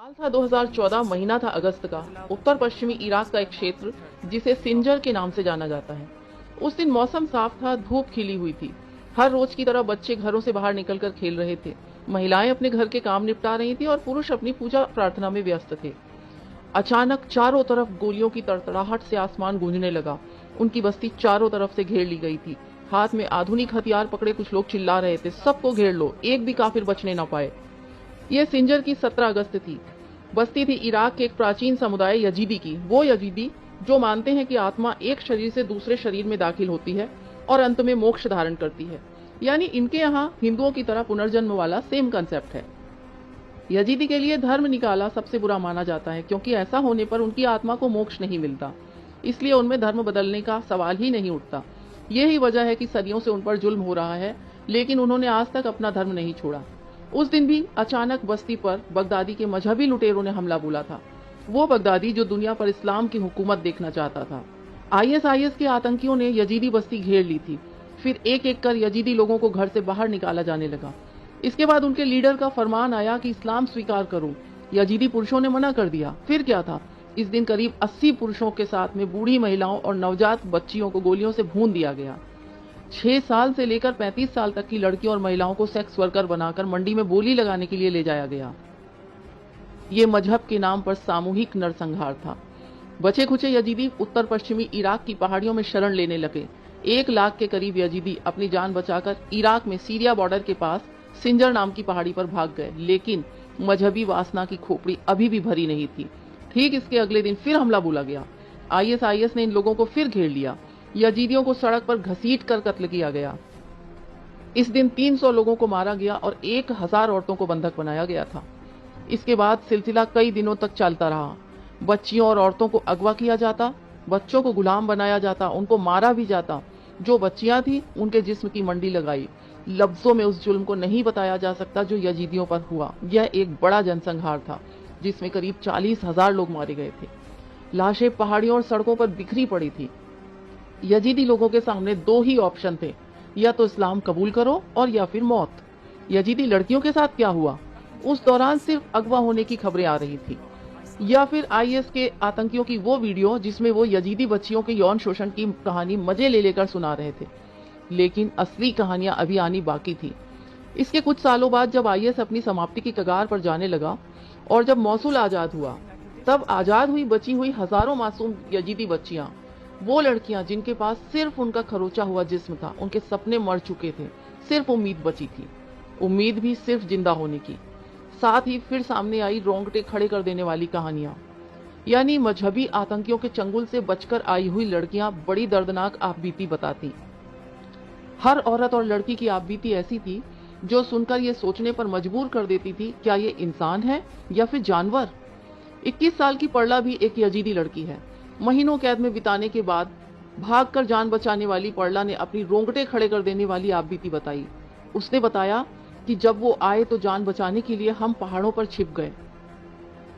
साल था 2014, महीना था अगस्त का। उत्तर पश्चिमी इराक का एक क्षेत्र जिसे सिंजर के नाम से जाना जाता है। उस दिन मौसम साफ था, धूप खिली हुई थी। हर रोज की तरह बच्चे घरों से बाहर निकलकर खेल रहे थे। महिलाएं अपने घर के काम निपटा रही थी और पुरुष अपनी पूजा प्रार्थना में व्यस्त थे। अचानक चारों तरफ गोलियों की तड़तड़ाहट से आसमान गूंजने लगा। उनकी बस्ती चारों तरफ से घेर ली गई थी। हाथ में आधुनिक हथियार पकड़े कुछ लोग चिल्ला रहे थे, सबको घेर लो, एक भी काफिर बचने ना पाए। यह सिंजर की 17 अगस्त थी। बस्ती थी इराक के एक प्राचीन समुदाय यजीदी की। वो यजीदी जो मानते हैं कि आत्मा एक शरीर से दूसरे शरीर में दाखिल होती है और अंत में मोक्ष धारण करती है। यानी इनके यहाँ हिंदुओं की तरह पुनर्जन्म वाला सेम कंसेप्ट है। यजीदी के लिए धर्म निकाला सबसे बुरा माना जाता है, क्योंकि ऐसा होने पर उनकी आत्मा को मोक्ष नहीं मिलता। इसलिए उनमें धर्म बदलने का सवाल ही नहीं उठता। यही वजह है कि सदियों से उन पर जुल्म हो रहा है, लेकिन उन्होंने आज तक अपना धर्म नहीं छोड़ा। उस दिन भी अचानक बस्ती पर बगदादी के मजहबी लुटेरों ने हमला बोला था। वो बगदादी जो दुनिया पर इस्लाम की हुकूमत देखना चाहता था। आईएसआईएस के आतंकियों ने यजीदी बस्ती घेर ली थी। फिर एक एक कर यजीदी लोगों को घर से बाहर निकाला जाने लगा। इसके बाद उनके लीडर का फरमान आया कि इस्लाम स्वीकार करो। यजीदी पुरुषों ने मना कर दिया। फिर क्या था, इस दिन करीब 80 पुरुषों के साथ में बूढ़ी महिलाओं और नवजात बच्चियों को गोलियों से भून दिया गया। 6 साल से लेकर 35 साल तक की लड़कियों और महिलाओं को सेक्स वर्कर बनाकर मंडी में बोली लगाने के लिए ले जाया गया। ये मजहब के नाम पर सामूहिक नरसंहार था। बचे खुचे यजीदी उत्तर पश्चिमी इराक की पहाड़ियों में शरण लेने लगे। 1 लाख के करीब यजीदी अपनी जान बचाकर इराक में सीरिया बॉर्डर के पास सिंजर नाम की पहाड़ी पर भाग गए। लेकिन मजहबी वासना की खोपड़ी अभी भी भरी नहीं थी। ठीक इसके अगले दिन फिर हमला बोला गया। आईएसआईएस ने इन लोगों को फिर घेर लिया। यजीदियों को सड़क पर घसीट कर कत्ल किया गया। इस दिन 300 लोगों को मारा गया और 1000 औरतों को बंधक बनाया गया था। इसके बाद सिलसिला कई दिनों तक चलता रहा। बच्चियों और औरतों को अगवा किया जाता, बच्चों को गुलाम बनाया जाता, उनको मारा भी जाता। जो बच्चियां थी उनके जिस्म की मंडी लगाई। लफ्जों में उस जुल्म को नहीं बताया जा सकता जो यजीदियों पर हुआ। यह एक बड़ा जनसंहार था जिसमें करीब 40,000 लोग मारे गए थे। लाशें पहाड़ियों और सड़कों पर बिखरी पड़ी थी। यजीदी लोगों के सामने 2 ही ऑप्शन थे, या तो इस्लाम कबूल करो और या फिर मौत। यजीदी लड़कियों के साथ क्या हुआ? उस दौरान सिर्फ अगवा होने की खबरें आ रही थी, या फिर आईएस के आतंकियों की वो वीडियो जिसमें वो यजीदी बच्चियों के यौन शोषण की कहानी मजे ले लेकर सुना रहे थे। लेकिन असली कहानियां अभी आनी बाकी थी। इसके कुछ सालों बाद जब आईएस अपनी समाप्ति की कगार पर जाने लगा और जब मौसूल आजाद हुआ, तब आजाद हुई बची हुई हजारों मासूम यजीदी बच्चियां, वो लड़कियां जिनके पास सिर्फ उनका खरोचा हुआ जिस्म था, उनके सपने मर चुके थे, सिर्फ उम्मीद बची थी। उम्मीद भी सिर्फ जिंदा होने की। साथ ही फिर सामने आई रोंगटे खड़े कर देने वाली कहानियां। यानी मजहबी आतंकियों के चंगुल से बचकर आई हुई लड़कियां बड़ी दर्दनाक आपबीती बताती। हर औरत और लड़की की आपबीती ऐसी थी जो सुनकर ये सोचने पर मजबूर कर देती थी, क्या ये इंसान है या फिर जानवर? 21 साल की पर्ला भी एक यजीदी लड़की है। महीनों कैद में बिताने के बाद भागकर जान बचाने वाली पर्ला ने अपनी रोंगटे खड़े कर देने वाली आपबीती बताई। उसने बताया कि जब वो आए तो जान बचाने के लिए हम पहाड़ों पर छिप गए,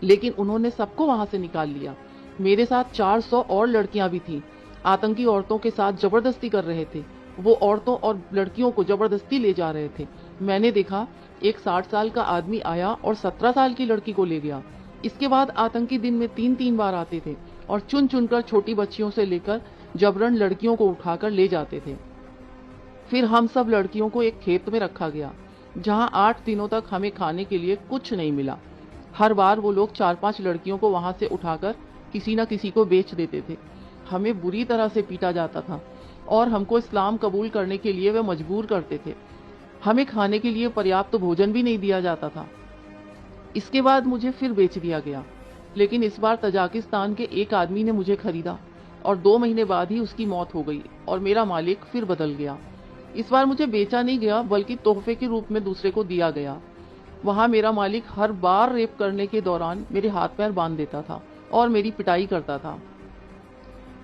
लेकिन उन्होंने सबको वहां से निकाल लिया। मेरे साथ 400 और लड़कियां भी थी। आतंकी औरतों के साथ जबरदस्ती कर रहे थे। वो औरतों और लड़कियों को जबरदस्ती ले जा रहे थे। मैंने देखा एक 60 साल का आदमी आया और 17 साल की लड़की को ले गया। इसके बाद आतंकी दिन में 3-3 बार आते थे और चुन चुनकर छोटी बच्चियों से लेकर जबरन लड़कियों को उठाकर ले जाते थे। फिर हम सब लड़कियों को एक खेत में रखा गया, जहां 8 दिनों तक हमें खाने के लिए कुछ नहीं मिला। हर बार वो लोग 4-5 लड़कियों को वहां से उठाकर किसी न किसी को बेच देते थे। हमें बुरी तरह से पीटा जाता था और हमको इस्लाम कबूल करने के लिए वे मजबूर करते थे। हमें खाने के लिए पर्याप्त भोजन भी नहीं दिया जाता था। इसके बाद मुझे फिर बेच दिया गया, लेकिन इस बार तजाकिस्तान के एक आदमी ने मुझे खरीदा और 2 महीने बाद ही उसकी मौत हो गई और मेरा मालिक फिर बदल गया। इस बार मुझे बेचा नहीं गया, बल्कि तोहफे के रूप में दूसरे को दिया गया। वहां मेरा मालिक हर बार रेप करने के दौरान मेरे हाथ पैर बांध देता था और मेरी पिटाई करता था।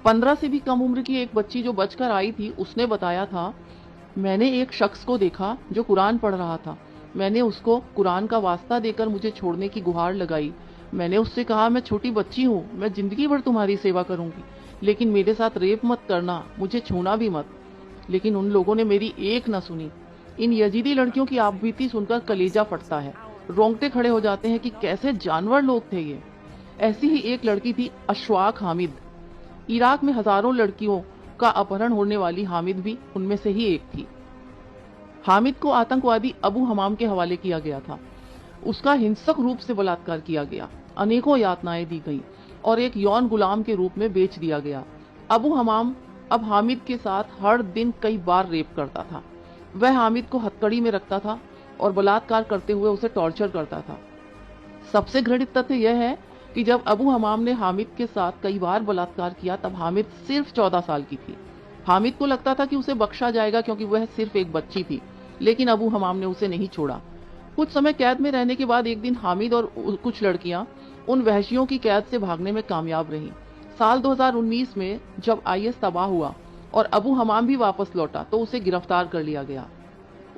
15 से भी कम उम्र की एक बच्ची जो बचकर आई थी, उसने बताया था, मैंने एक शख्स को देखा जो कुरान पढ़ रहा था। मैंने उसको कुरान का वास्ता देकर मुझे छोड़ने की गुहार लगाई। मैंने उससे कहा, मैं छोटी बच्ची हूँ, मैं जिंदगी भर तुम्हारी सेवा करूंगी, लेकिन मेरे साथ रेप मत करना, मुझे छूना भी मत। लेकिन उन लोगों ने मेरी एक न सुनी। इन यजीदी लड़कियों की आपबीती सुनकर कलेजा फटता है। रोंगटे खड़े हो जाते हैं कि कैसे जानवर लोग थे ये। ऐसी ही एक लड़की थी अशफाक हामिद। इराक में हजारों लड़कियों का अपहरण होने वाली हामिद भी उनमें से ही एक थी। हामिद को आतंकवादी अबू हमाम के हवाले किया गया था। उसका हिंसक रूप से बलात्कार किया गया, अनेकों यातनाएं दी गईं और एक यौन गुलाम के रूप में बेच दिया गया। अबू हमाम अब हामिद के साथ हर दिन कई बार रेप करता था। वह हामिद को हथकड़ी में रखता था और बलात्कार करते हुए उसे टॉर्चर करता था। सबसे घृणित तथ्य यह है कि जब अबू हमाम ने हामिद के साथ कई बार बलात्कार किया तब हामिद सिर्फ 14 साल की थी। हामिद को लगता था कि उसे बख्शा जाएगा क्योंकि वह सिर्फ एक बच्ची थी, लेकिन अबू हमाम ने उसे नहीं छोड़ा। कुछ समय कैद में रहने के बाद एक दिन हामिद और कुछ लड़कियां उन वहशियों की कैद से भागने में कामयाब रहीं। साल 2019 में जब IS तबाह हुआ और अबू हमाम भी वापस लौटा तो उसे गिरफ्तार कर लिया गया।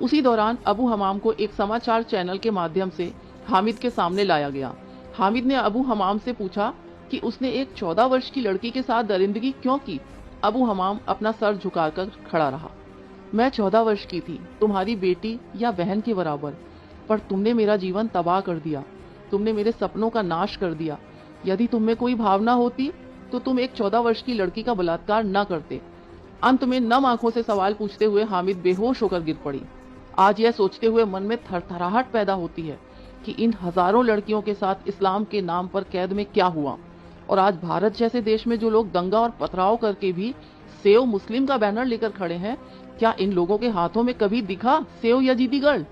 उसी दौरान अबू हमाम को एक समाचार चैनल के माध्यम से हामिद के सामने लाया गया। हामिद ने अबू हमाम से पूछा कि उसने एक 14 वर्ष की लड़की के साथ दरिंदगी क्यों की। अबू हमाम अपना सर झुकाकर खड़ा रहा। मैं 14 वर्ष की थी, तुम्हारी बेटी या बहन के बराबर, पर तुमने मेरा जीवन तबाह कर दिया। तुमने मेरे सपनों का नाश कर दिया। यदि तुम में कोई भावना होती तो तुम एक 14 वर्ष की लड़की का बलात्कार न करते। अंत में नम आंखों से सवाल पूछते हुए हामिद बेहोश होकर गिर पड़ी। आज यह सोचते हुए मन में थरथराहट पैदा होती है कि इन हजारों लड़कियों के साथ इस्लाम के नाम पर कैद में क्या हुआ। और आज भारत जैसे देश में जो लोग दंगा और पथराव करके भी सेव मुस्लिम का बैनर लेकर खड़े हैं, क्या इन लोगों के हाथों में कभी दिखा सेव यजीदी गर्ल?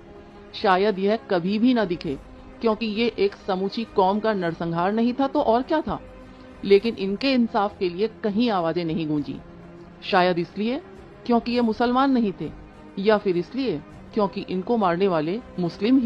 शायद यह कभी भी न दिखे, क्योंकि ये एक समूची कौम का नरसंहार नहीं था तो और क्या था। लेकिन इनके इंसाफ के लिए कहीं आवाजें नहीं गूंजी। शायद इसलिए क्योंकि ये मुसलमान नहीं थे, या फिर इसलिए क्योंकि इनको मारने वाले मुस्लिम ही